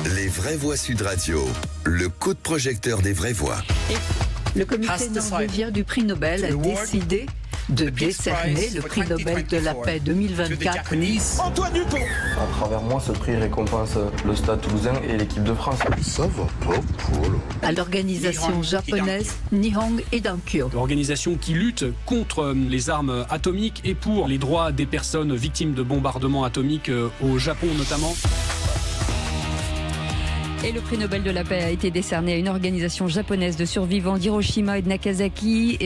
Les vraies voix Sud Radio, le coup de projecteur des vraies voix. Le comité norvégien du prix Nobel a décidé de décerner le prix Nobel de la paix 2024. Antoine Dupont. À travers moi, ce prix récompense le Stade Toulousain et l'équipe de France. Ça va pas, Paul. À l'organisation japonaise Nihon Idankyo. L'organisation qui lutte contre les armes atomiques et pour les droits des personnes victimes de bombardements atomiques au Japon notamment. Et le prix Nobel de la paix a été décerné à une organisation japonaise de survivants d'Hiroshima et de Nagasaki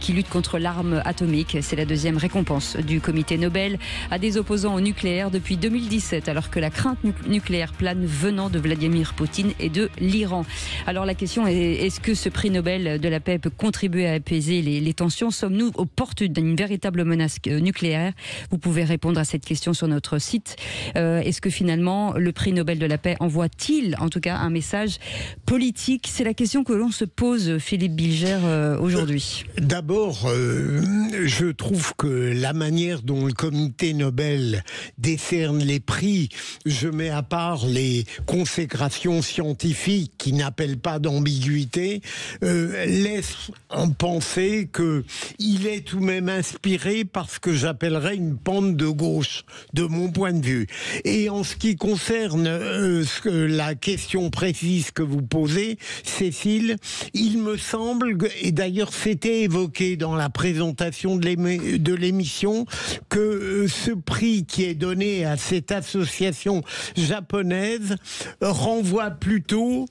qui lutte contre l'arme atomique. C'est la deuxième récompense du comité Nobel à des opposants au nucléaire depuis 2017, alors que la crainte nucléaire plane venant de Vladimir Poutine et de l'Iran. Alors la question est, est-ce que ce prix Nobel de la paix peut contribuer à apaiser les tensions? Sommes-nous aux portes d'une véritable menace nucléaire? Vous pouvez répondre à cette question sur notre site. Est-ce que finalement le prix Nobel de la paix envoie-t-il en tout cas un message politique? C'est la question que l'on se pose, Philippe Bilger, aujourd'hui. D'abord, je trouve que la manière dont le comité Nobel décerne les prix, je mets à part les consécrations scientifiques qui n'appellent pas d'ambiguïté, laisse en penser qu'il est tout de même inspiré par ce que j'appellerais une pente de gauche, de mon point de vue. Et en ce qui concerne la question précise que vous posez, Cécile, il me semble, et d'ailleurs c'était évoqué dans la présentation de l'émission, que ce prix qui est donné à cette association japonaise renvoie plutôt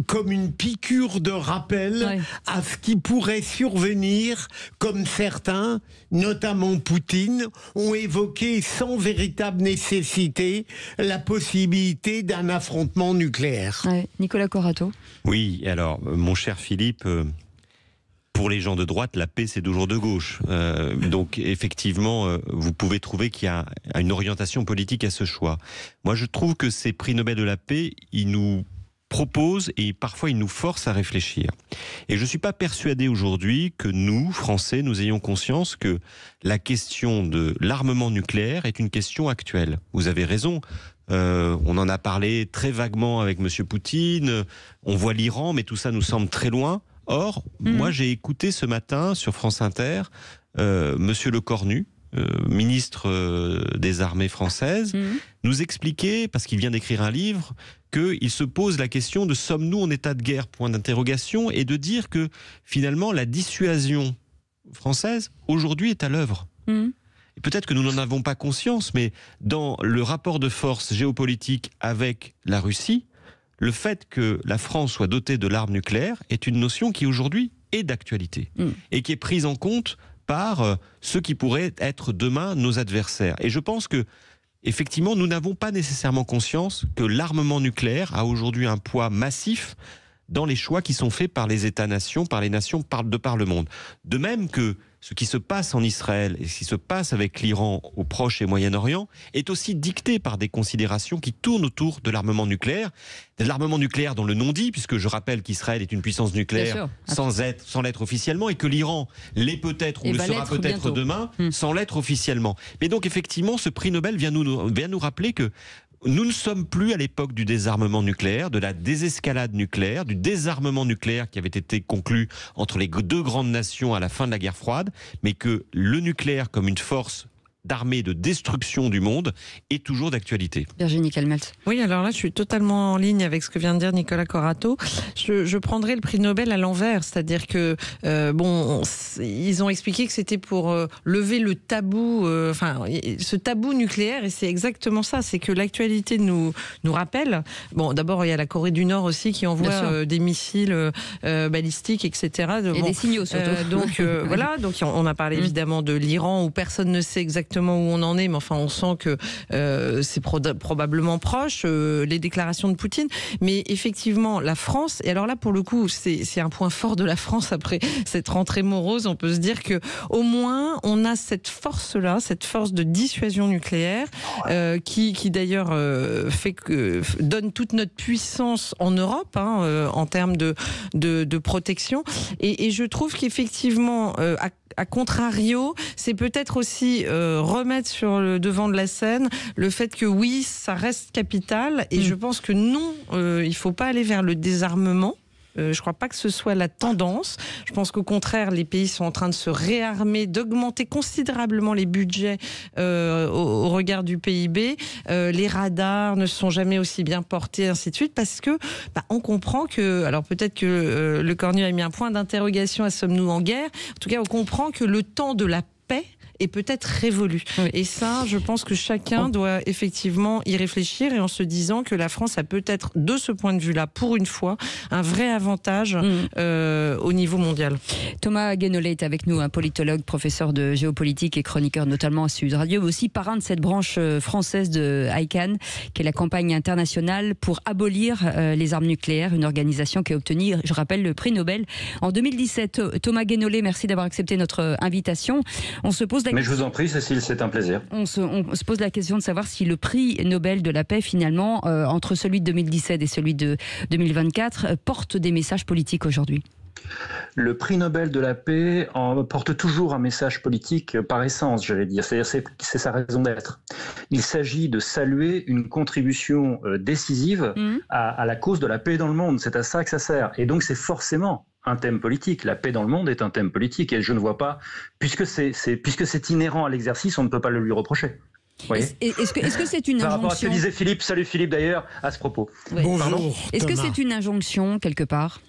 comme une piqûre de rappel à ce qui pourrait survenir, comme certains, notamment Poutine, ont évoqué sans véritable nécessité la possibilité d'un affrontement nucléaire. Ouais. Nicolas Corato. Oui, alors, mon cher Philippe, pour les gens de droite, la paix, c'est toujours de gauche. Donc, effectivement, vous pouvez trouver qu'il y a une orientation politique à ce choix. Moi, je trouve que ces prix Nobel de la paix, ils nous proposent et parfois ils nous forcent à réfléchir. Et je ne suis pas persuadé aujourd'hui que nous, Français, nous ayons conscience que la question de l'armement nucléaire est une question actuelle. Vous avez raison. On en a parlé très vaguement avec M. Poutine, on voit l'Iran, mais tout ça nous semble très loin. Or, moi j'ai écouté ce matin sur France Inter M. Lecornu, ministre des armées françaises, nous expliquer, parce qu'il vient d'écrire un livre, qu'il se pose la question de sommes-nous en état de guerre, point d'interrogation, et de dire que finalement la dissuasion française aujourd'hui est à l'œuvre. Peut-être que nous n'en avons pas conscience, mais dans le rapport de force géopolitique avec la Russie, le fait que la France soit dotée de l'arme nucléaire est une notion qui aujourd'hui est d'actualité et qui est prise en compte par ceux qui pourraient être demain nos adversaires. Et je pense que, effectivement, nous n'avons pas nécessairement conscience que l'armement nucléaire a aujourd'hui un poids massif dans les choix qui sont faits par les États-nations, par les nations de par le monde. De même que ce qui se passe en Israël et ce qui se passe avec l'Iran au Proche et Moyen-Orient est aussi dicté par des considérations qui tournent autour de l'armement nucléaire dont le nom dit, puisque je rappelle qu'Israël est une puissance nucléaire sans l'être officiellement, et que l'Iran l'est peut-être ou le sera peut-être demain sans l'être officiellement. Mais donc effectivement, ce prix Nobel vient nous rappeler que nous ne sommes plus à l'époque du désarmement nucléaire, de la désescalade nucléaire, du désarmement nucléaire qui avait été conclu entre les deux grandes nations à la fin de la guerre froide, mais que le nucléaire comme une force d'armée de destruction du monde est toujours d'actualité. Virginie Calmelt. Oui, alors là, je suis totalement en ligne avec ce que vient de dire Nicolas Corato. Je prendrais le prix Nobel à l'envers, c'est-à-dire que ils ont expliqué que c'était pour lever le tabou, ce tabou nucléaire, et c'est exactement ça. C'est que l'actualité nous rappelle. Bon, d'abord, il y a la Corée du Nord aussi qui envoie des missiles balistiques, etc. Et des signaux surtout. Voilà. Donc on a parlé évidemment de l'Iran où personne ne sait exactement où on en est, mais enfin on sent que c'est probablement proche, les déclarations de Poutine, mais effectivement la France, et alors là pour le coup c'est un point fort de la France après cette rentrée morose, on peut se dire que au moins on a cette force-là, cette force de dissuasion nucléaire qui d'ailleurs donne toute notre puissance en Europe en termes de protection, et je trouve qu'effectivement à contrario, c'est peut-être aussi remettre sur le devant de la scène le fait que oui, ça reste capital, et je pense que non, il ne faut pas aller vers le désarmement. Je ne crois pas que ce soit la tendance. Je pense qu'au contraire, les pays sont en train de se réarmer, d'augmenter considérablement les budgets au regard du PIB. Les radars ne sont jamais aussi bien portés, ainsi de suite, parce que on comprend que, alors peut-être que le Cornu a mis un point d'interrogation à sommes-nous en guerre. En tout cas, on comprend que le temps de la paix est peut-être révolu. Oui. Et ça, je pense que chacun doit effectivement y réfléchir, et en se disant que la France a peut-être, de ce point de vue-là, pour une fois, un vrai avantage au niveau mondial. Thomas Guénolé est avec nous, un politologue, professeur de géopolitique et chroniqueur notamment à Sud Radio, mais aussi parrain de cette branche française de ICAN, qui est la campagne internationale pour abolir les armes nucléaires, une organisation qui a obtenu, je rappelle, le prix Nobel en 2017. Thomas Guénolé, merci d'avoir accepté notre invitation. On se pose Mais je vous en prie, Cécile, c'est un plaisir. On se pose la question de savoir si le prix Nobel de la paix, finalement, entre celui de 2017 et celui de 2024, porte des messages politiques aujourd'hui. Le prix Nobel de la paix porte toujours un message politique par essence, j'allais dire. C'est sa raison d'être. Il s'agit de saluer une contribution décisive à la cause de la paix dans le monde. C'est à ça que ça sert. Et donc c'est forcément un thème politique. La paix dans le monde est un thème politique, et je ne vois pas, puisque c'est inhérent à l'exercice, on ne peut pas le lui reprocher. Est-ce que c'est une injonction ? Par rapport à ce que disait Philippe, salut Philippe d'ailleurs, à ce propos. Oui. Bonjour. Est-ce que c'est une injonction quelque part ?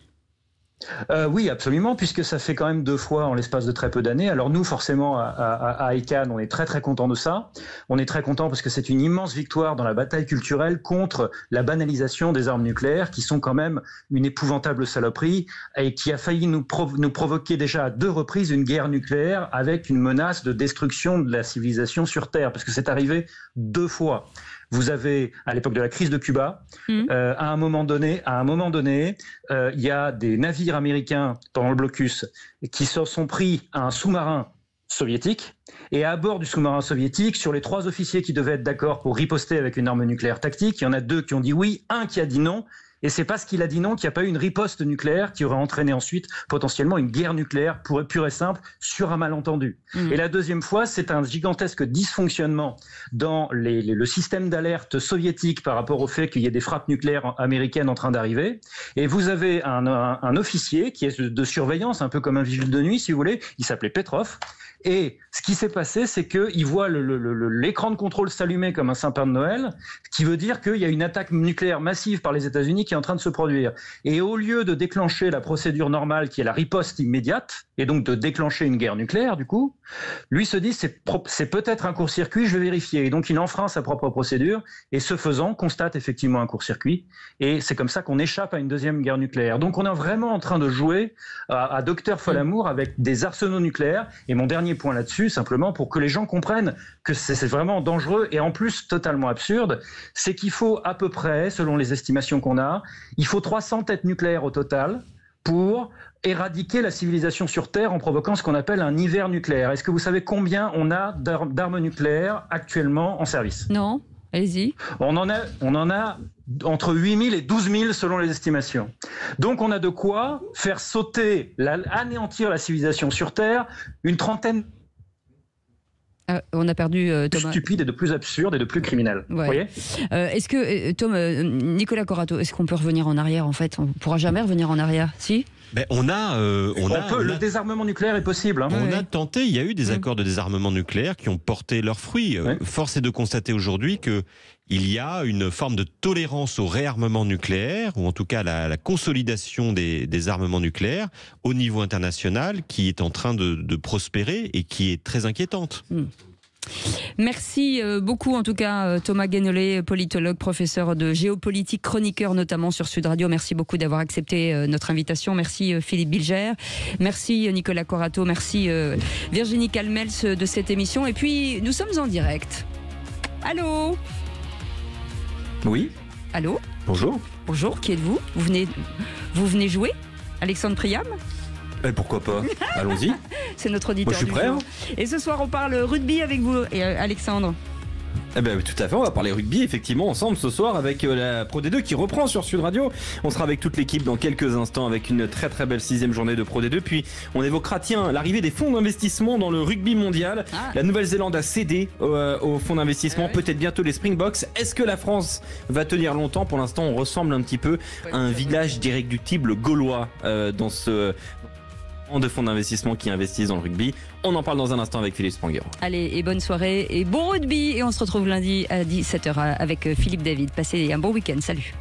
Oui, absolument, puisque ça fait quand même 2 fois en l'espace de très peu d'années. Alors nous, forcément, à ICAN, on est très très contents de ça. On est très contents parce que c'est une immense victoire dans la bataille culturelle contre la banalisation des armes nucléaires, qui sont quand même une épouvantable saloperie, et qui a failli nous provoquer déjà à 2 reprises une guerre nucléaire avec une menace de destruction de la civilisation sur Terre, parce que c'est arrivé 2 fois. Vous avez, à l'époque de la crise de Cuba, à un moment donné, il y a des navires américains pendant le blocus qui se sont pris à un sous-marin soviétique, et à bord du sous-marin soviétique, sur les 3 officiers qui devaient être d'accord pour riposter avec une arme nucléaire tactique, il y en a 2 qui ont dit oui, 1 qui a dit non. Et c'est parce qu'il a dit non qu'il n'y a pas eu une riposte nucléaire qui aurait entraîné ensuite potentiellement une guerre nucléaire pure et simple sur un malentendu. Et la deuxième fois, c'est un gigantesque dysfonctionnement dans le système d'alerte soviétique par rapport au fait qu'il y ait des frappes nucléaires américaines en train d'arriver. Et vous avez un officier qui est de surveillance, un peu comme un vigile de nuit si vous voulez, il s'appelait Petrov. Et ce qui s'est passé, c'est qu'il voit l'écran de contrôle s'allumer comme un sapin de Noël, ce qui veut dire qu'il y a une attaque nucléaire massive par les États-Unis qui est en train de se produire. Et au lieu de déclencher la procédure normale qui est la riposte immédiate, et donc de déclencher une guerre nucléaire du coup, lui se dit c'est peut-être un court-circuit, je vais vérifier. Et donc il enfreint sa propre procédure, et ce faisant constate effectivement un court-circuit, et c'est comme ça qu'on échappe à une deuxième guerre nucléaire. Donc on est vraiment en train de jouer à Docteur Folamour avec des arsenaux nucléaires. Et mon dernier point là-dessus, simplement pour que les gens comprennent que c'est vraiment dangereux et en plus totalement absurde, c'est qu'il faut à peu près, selon les estimations qu'on a, il faut 300 têtes nucléaires au total pour éradiquer la civilisation sur Terre en provoquant ce qu'on appelle un hiver nucléaire. Est-ce que vous savez combien on a d'armes nucléaires actuellement en service ? Non, allez-y. On en a entre 8 000 et 12 000 selon les estimations. Donc on a de quoi faire sauter, anéantir la civilisation sur Terre, une trentaine. On a perdu Thomas. Stupide et de plus absurde et de plus criminel. Ouais. Vous voyez ? Est-ce que, Nicolas Corato, est-ce qu'on peut revenir en arrière en fait ? On ne pourra jamais revenir en arrière, si ? Le désarmement nucléaire est possible. On a tenté, il y a eu des accords de désarmement nucléaire qui ont porté leurs fruits. Force est de constater aujourd'hui qu'il y a une forme de tolérance au réarmement nucléaire, ou en tout cas la consolidation des armements nucléaires au niveau international, qui est en train de prospérer et qui est très inquiétante. Merci beaucoup en tout cas Thomas Guénolé, politologue, professeur de géopolitique, chroniqueur notamment sur Sud Radio. Merci beaucoup d'avoir accepté notre invitation. Merci Philippe Bilger, merci Nicolas Corato, merci Virginie Calmels de cette émission. Et puis nous sommes en direct. Allô ? Oui. Allô ? Bonjour. Bonjour, qui êtes-vous ? Vous venez jouer ? Alexandre Priam ? Pourquoi pas ? Allons-y. C'est notre auditeur. Moi, je suis prêt. Et ce soir, on parle rugby avec vous, Alexandre. Eh ben, tout à fait, on va parler rugby effectivement ensemble ce soir avec la Pro D2 qui reprend sur Sud Radio. On sera avec toute l'équipe dans quelques instants avec une très très belle 6e journée de Pro D2. Puis on évoquera l'arrivée des fonds d'investissement dans le rugby mondial. La Nouvelle-Zélande a cédé aux fonds d'investissement, peut-être bientôt les Springboks. Est-ce que la France va tenir longtemps? Pour l'instant on ressemble un petit peu à un village d'irréductibles gaulois dans ce de fonds d'investissement qui investissent dans le rugby. On en parle dans un instant avec Philippe Spanghero. Allez, et bonne soirée et bon rugby. Et on se retrouve lundi à 17h avec Philippe David. Passez un bon week-end. Salut.